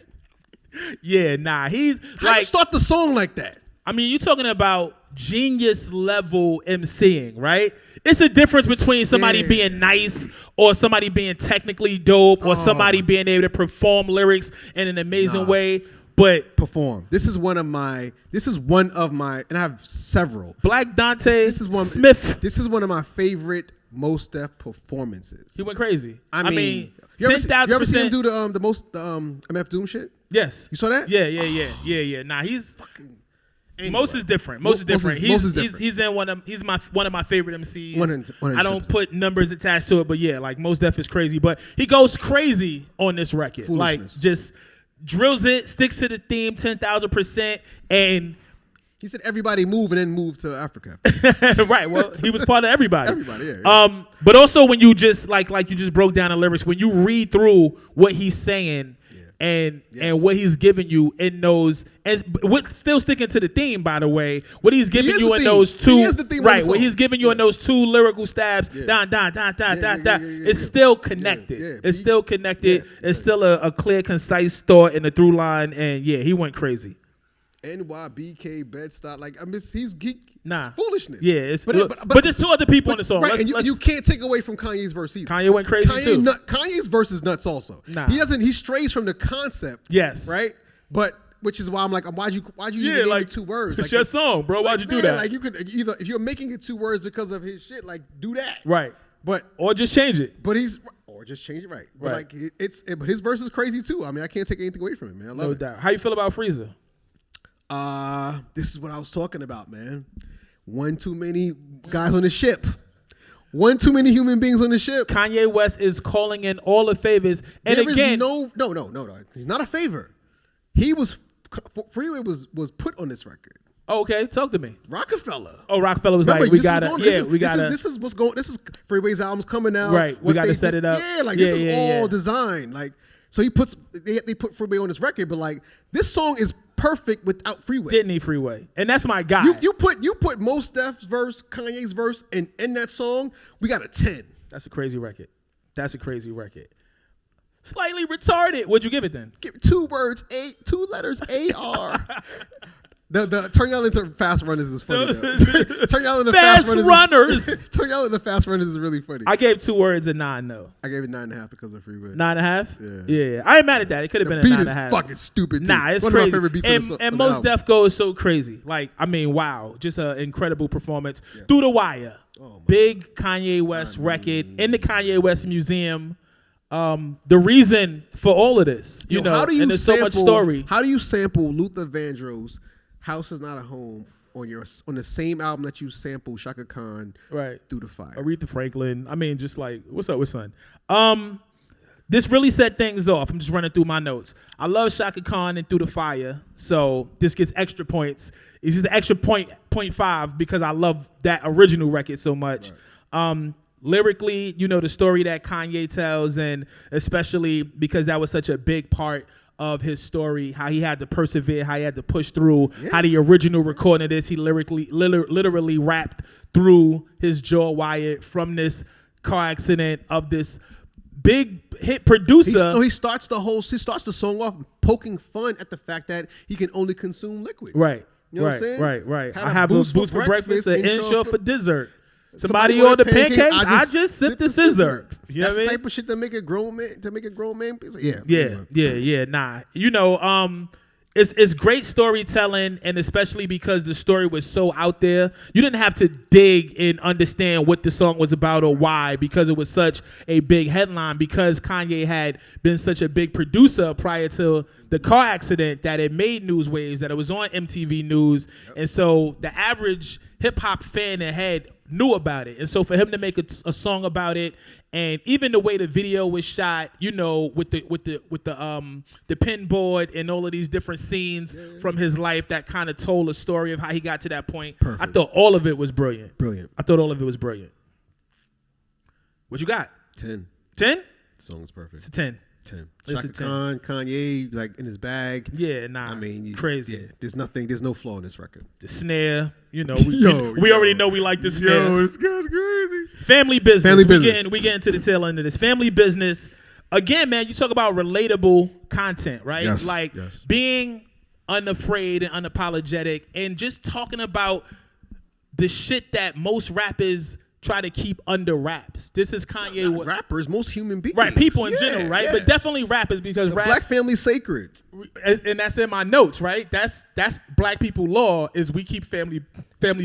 Yeah, nah. How you start the song like that? I mean, you're talking about genius level MCing, right? It's a difference between somebody being nice or somebody being technically dope or somebody being able to perform lyrics in an amazing way. But perform. This is one of my, and I have several. Black Dante Smith. This is one of my favorite Most Def performances. He went crazy. I mean, you ever seen him do the MF Doom shit? Yes. You saw that? Yeah. Nah, he's fucking. Anyway. Most is different. He's in one of my favorite MCs. I don't put numbers attached to it, but yeah, like Most Def is crazy. But he goes crazy on this record. Like, just drills it, sticks to the theme 10,000%, and he said everybody move and then move to Africa. Right. Well, he was part of everybody. Everybody, yeah. But also when you just like you just broke down the lyrics, when you read through what he's saying, and what he's giving you in those, and still sticking to the theme, by the way, what he's giving you in those two, right? What he's giving you in those two lyrical stabs, it's still connected. It's still connected. It's still a clear, concise thought and a through line, and he went crazy. NYBK Bed-Stuy, like I mean, he's geek. Nah, foolishness. Yeah, but there's two other people on the song. Right, and you can't take away from Kanye's verse either. Kanye went crazy too. Kanye's verse is nuts also. Nah. He strays from the concept. Yes. Right? But which is why I'm like, why'd you even name it 2 words? It's your song, bro. Why'd you do that? Like you could either, if you're making it 2 words because of his shit, like do that. Right. Or just change it. Or just change it, right? But like but his verse is crazy too. I mean, I can't take anything away from him, man. I love it. No doubt. How you feel about Freezer? This is what I was talking about, man. One too many guys on the ship. One too many human beings on the ship. Kanye West is calling in all the favors. And there again, is no. He's not a favor. Freeway was put on this record. Oh, okay, talk to me. Rockefeller. Oh, Rockefeller was like, we gotta. This is what's going. This is Freeway's album's coming out. Right, we gotta set it up. Yeah, like this is all designed. Like, so they put Freeway on this record, but like this song is perfect without Freeway. Didn't need Freeway, and that's my guy. You put Mos Def's verse, Kanye's verse, and in that song, we got a 10. That's a crazy record. Slightly retarded. What'd you give it then? Give it 2 words, 2 letters, AR. The turn y'all into fast runners is funny. Turn y'all into fast runners. Turn y'all into fast runners is really funny. I gave 2 words and 9 though. I gave it 9.5 because of Freeway. 9.5? Yeah. I ain't mad at that. It could have been a 9.5. Beat is fucking stupid too. Nah, it's one crazy. Of my favorite beats and Mos Def goes so crazy. Like, I mean, wow, just an incredible performance through the wire. Big Kanye West record in the Kanye West Museum. The reason for all of this, you know, and there's so much story. How do you sample Luther Vandross' "House Is Not a Home" on the same album that you sample Shaka Khan "Through the Fire"? Aretha Franklin. I mean, just like, what's up with son? This really set things off. I'm just running through my notes. I love Shaka Khan and "Through the Fire," so this gets extra points. It's just an extra 0.5 because I love that original record so much. Right. Lyrically, you know, the story that Kanye tells, and especially because that was such a big part of his story, how he had to persevere, how he had to push through, how the original recording of this, he literally rapped through his jaw wired from this car accident of this big hit producer. He starts the song off poking fun at the fact that he can only consume liquids. Right. You know what I'm saying? Right. I have a boost for breakfast, an Insure for dessert. Somebody ordered the pancake, I just sip the scissor. You know That's what the I mean? type of shit that make a grown man. Yeah. Nah, you know, it's great storytelling, and especially because the story was so out there, you didn't have to dig and understand what the song was about or why, because it was such a big headline, because Kanye had been such a big producer prior to the car accident that it made news waves, that it was on MTV News, and so the average hip hop fan ahead knew about it. And so for him to make a song about it, and even the way the video was shot, you know, with the pin board and all of these different scenes from his life that kind of told a story of how he got to that point. Perfect. I thought all of it was brilliant. I thought all of it was brilliant. What you got? 10. 10? The song is perfect. It's a 10. 10. Shaka Khan, Kanye, like in his bag. Yeah, nah. I mean, crazy. Yeah, there's no flaw in this record. The snare, you know, we already know we like the snare. Yo, it's crazy. Family business. We get into the tail end of this. Family business. Again, man, you talk about relatable content, right? Yes, being unafraid and unapologetic, and just talking about the shit that most rappers try to keep under wraps. This is Kanye. Rappers, most human beings. Right, people in general, right? Yeah. But definitely rappers, because black family's sacred. And that's in my notes, right? That's black people law, is we keep family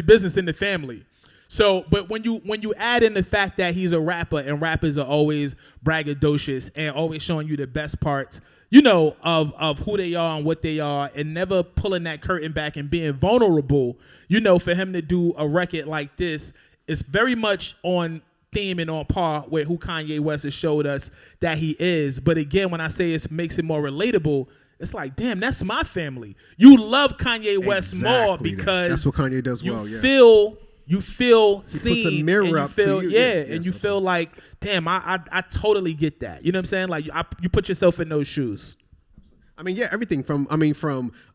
business in the family. So, but when you add in the fact that he's a rapper, and rappers are always braggadocious and always showing you the best parts, you know, of who they are and what they are, and never pulling that curtain back and being vulnerable, you know, for him to do a record like this, it's very much on theme and on par with who Kanye West has showed us that he is. But again, when I say it makes it more relatable, it's like, damn, that's my family. You love Kanye West more because that's what Kanye does well. You feel seen. He puts a mirror up to you. And you feel like, damn, I totally get that. You know what I'm saying? Like you put yourself in those shoes. I mean, yeah, everything from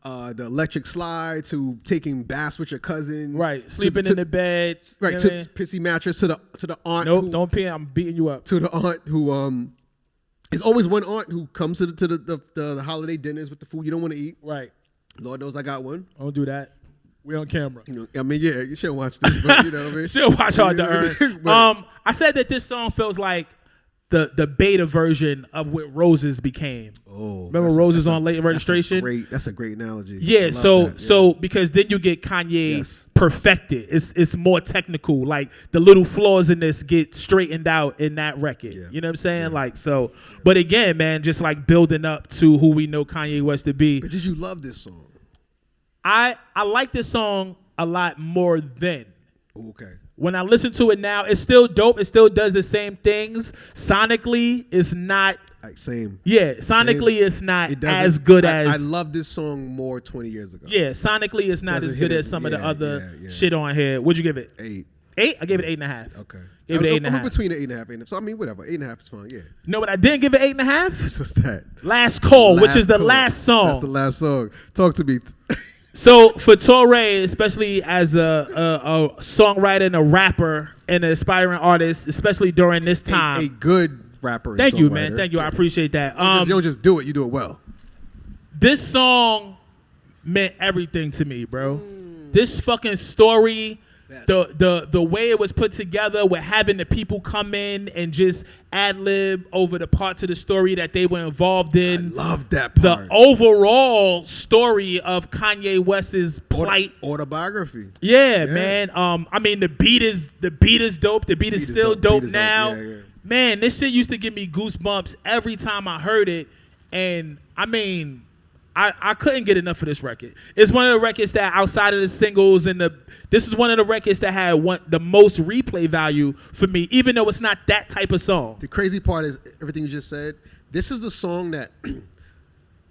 the electric slide to taking baths with your cousin, Right, sleeping in the bed, right, you know to what I mean? pissy mattress, to the aunt. Nope, don't pee. I'm beating you up. To the aunt who there's always one aunt who comes to the holiday dinners with the food you don't want to eat. Right. Lord knows I got one. Don't do that. We on camera. You know, I mean, yeah, you should watch this, but you know what I mean. Should watch Hard to Earn. But- I said that this song feels like the beta version of what Roses became. Oh, remember Roses on Late Registration? That's a great analogy. Yeah, I love so that, yeah. so because then you get Kanye Yes. perfected. It's more technical. Like the little flaws in this get straightened out in that record. Yeah. You know what I'm saying? Yeah. Like so. But again, man, just like building up to who we know Kanye West to be. But did you love this song? I like this song a lot more then. Okay. When I listen to it now, it's still dope. It still does the same things. Sonically, it's not. Like, same. Yeah, sonically, Same. it's not It doesn't- as good I as. love this song more 20 years ago. Yeah, sonically, it's not Doesn't as hit good as- as some of the yeah, other yeah. shit on here. What'd you give it? 8. 8? I gave it 8.5. Okay. Gave it I'm 8.5. between an 8.5 and 8.5. So I mean, whatever. 8.5 is fine. Yeah. You know what? I didn't give it 8.5. What's that? Last Call, which is the Call. last song. That's the last song. Talk to me. So for Torae, especially as a songwriter and a rapper and an aspiring artist, especially during this time. A good rapper. And Thank you, songwriter. man. Thank you. I appreciate that. You don't just do it. You do it well. This song meant everything to me, bro. This fucking story, the way it was put together with having the people come in and just ad-lib over the parts of the story that they were involved in. I love that The part. overall story of Kanye West's plight. Autobiography. Yeah, man. I mean, the beat is dope. The beat is still dope now. Yeah. Man, this shit used to give me goosebumps every time I heard it. And I mean, I couldn't get enough of this record. It's one of the records that outside of the singles this is one of the records that had the most replay value for me, even though it's not that type of song. The crazy part is everything you just said. This is the song that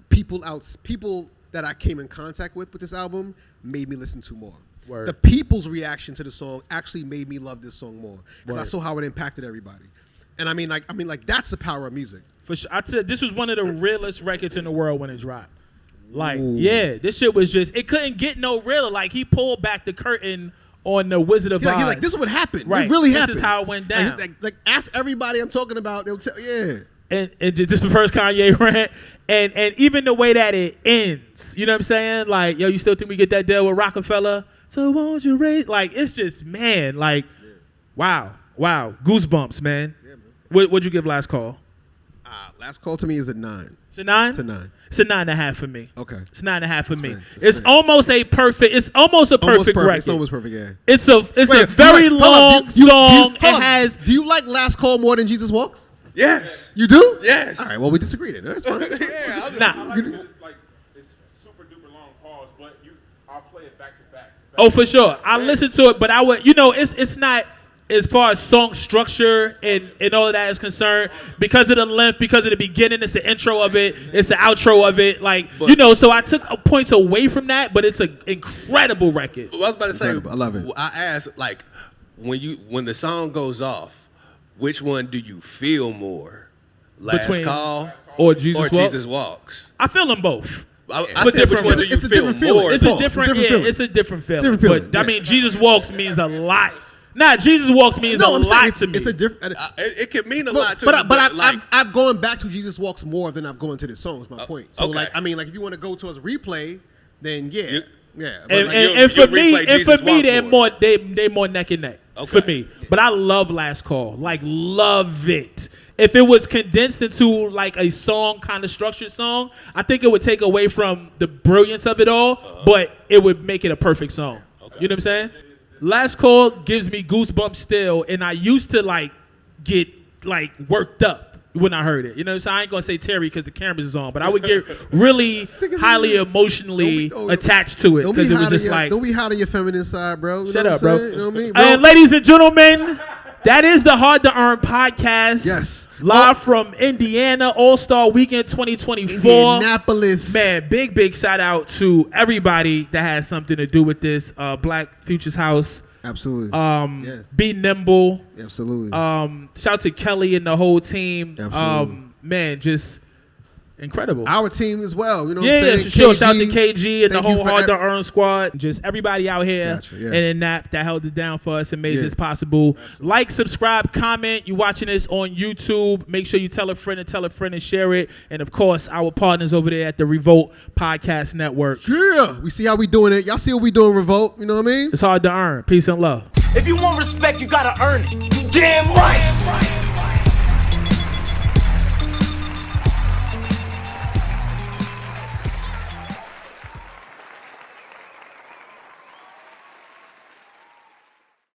people that I came in contact with this album made me listen to more. Word. The people's reaction to the song actually made me love this song more because I Word. saw how it impacted everybody. And I mean, that's the power of music. For sure, I said this was one of the realest records in the world when it dropped. Like, Ooh. yeah, this shit was just, it couldn't get no realer. Like, he pulled back the curtain on the Wizard of Oz. He's like, this is what happened. Right. It really This happened. is how it went down. Like, ask everybody I'm talking about. They'll tell. Yeah. And just the first Kanye rant. And even the way that it ends, you know what I'm saying? Like, yo, you still think we get that deal with Rockefeller? So won't you raise? Like, it's just, man, like, wow. Goosebumps, man. Yeah, man. What'd you give Last Call? Last Call to me is a 9. It's a 9? It's a 9. It's a 9.5 for me. Okay. It's 9.5 for me. fair. That's It's fair. almost a perfect. It's almost a Almost perfect perfect. record. It's almost perfect. Yeah. It's a Wait, very hold on. long song. It hold on. has. Do you like Last Call more than Jesus Walks? Yes. You do? Yes. All right. Well, we disagree then. That's fine. That's fine. Yeah, Nah. It's super duper long pause, but I'll play it back to back. Oh, for sure. I listen to it, but I would. It's not as far as song structure and all of that is concerned because of the length, because of the beginning. It's the intro of it. It's the outro of it. Like so I took points away from that, but it's an incredible record. Well, I was about to say, Incredible. I love it. I asked, like, when the song goes off, which one do you feel more? Last Between- Call Or Jesus or Walks? Jesus Walks? I feel them both. I But said which different- one do it's you it's a feel different feeling. more? It's Pause. a different, It's a different feeling. it's a different feeling. Different feeling, But I yeah. mean, Jesus Walks means a lot. Nah, Jesus Walks means No, a I'm saying lot to me. it's a different. It can mean a But, lot too. but I've gone back to Jesus Walks more than I've gone to this song. Is my point. So okay. if you want to go towards replay, then yeah. You- Yeah. But And, like, and, you'll- and for you'll me, replay and for Jesus me, Walks they're more. more they more neck and neck Okay. for me. But I love Last Call, like love it. If it was condensed into like a song, kind of structured song, I think it would take away from the brilliance of it all, but it would make it a perfect song. You know what I'm saying? Last Call gives me goosebumps still, and I used to like get like worked up when I heard it. You know what I'm saying? I ain't gonna say Terry because the cameras is on, but I would get really highly emotionally attached to it don't be because it was hot on just your, like. don't be hot on your feminine side, bro. You Shut know up, what I'm bro. saying? You know what I mean? And Bro, ladies and gentlemen, that is the Hard to Earn podcast. Yes. Live from Indiana, All-Star Weekend 2024. Indianapolis. Man, big shout out to everybody that has something to do with this. Black Futures House. Absolutely. Yeah. Be nimble. Absolutely. Shout out to Kelly and the whole team. Absolutely. Man, just Incredible. Our team as well. You know what Yeah, I'm saying? for sure. Shout out to KG and the thank you whole for Hard to Earn squad. Just everybody out here Gotcha, yeah. and in NAP that held it down for us and made Yeah. this possible. Like, subscribe, comment. You watching this on YouTube. Make sure you tell a friend and share it. And, of course, our partners over there at the Revolt Podcast Network. Yeah, we see how we doing it. Y'all see what we doing, Revolt. You know what I mean? It's hard to earn. Peace and love. If you want respect, you gotta earn it. You damn right.